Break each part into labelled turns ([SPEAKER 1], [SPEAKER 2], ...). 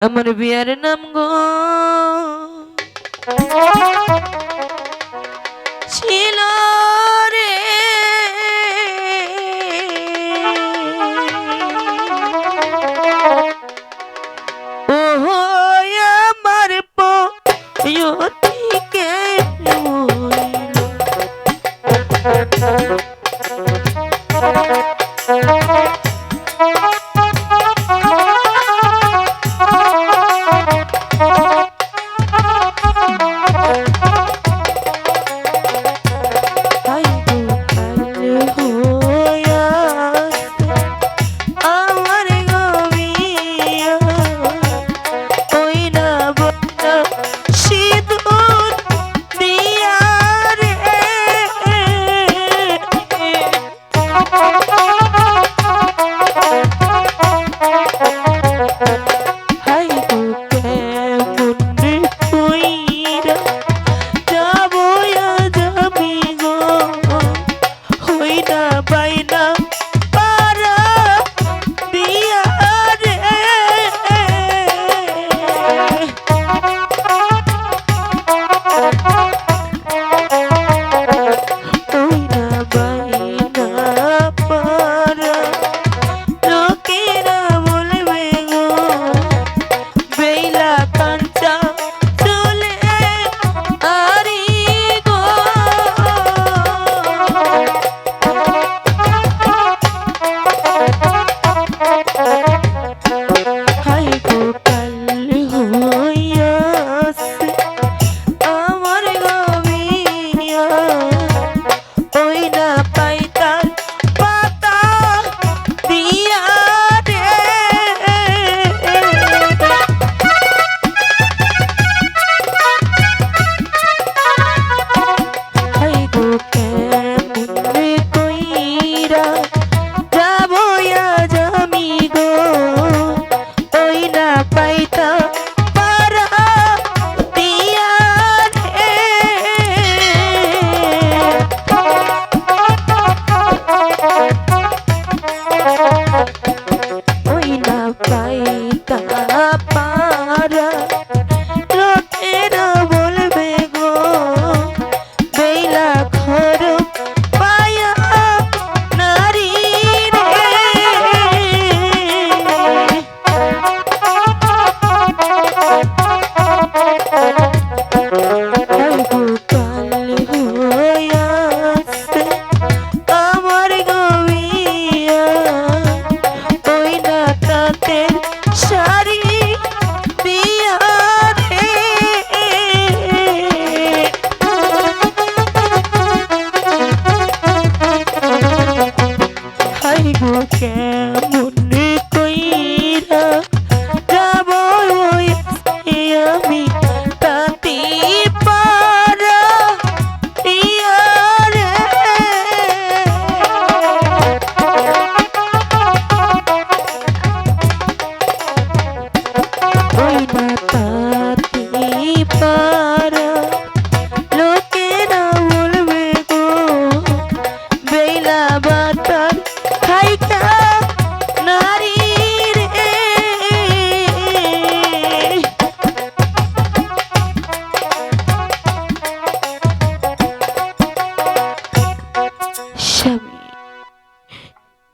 [SPEAKER 1] আমার বিয়ার নাম গো ছিল রে ও আমার পয়তিকে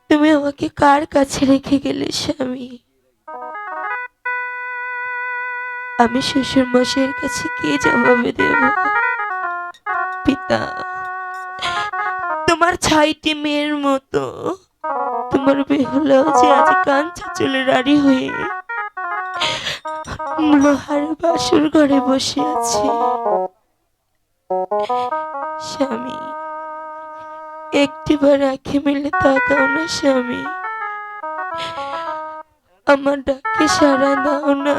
[SPEAKER 1] তুমি আমাকে কার কাছে রেখে গেলে স্বামী? আমি শ্বশুর মশাইয়ের কাছে কি জবাবে দেব? পিতা, তোমার 6টি মেয়ের মতো তোমার বেহুলাও যে আজ কাঞ্চা চুলে রাড়ি হয়ে লোহার বাসর ঘরে বসে আছে। স্বামী, একটিবার আঁখি মেলে তাকাও না স্বামী, আমার ডাকে সাড়া দাও না।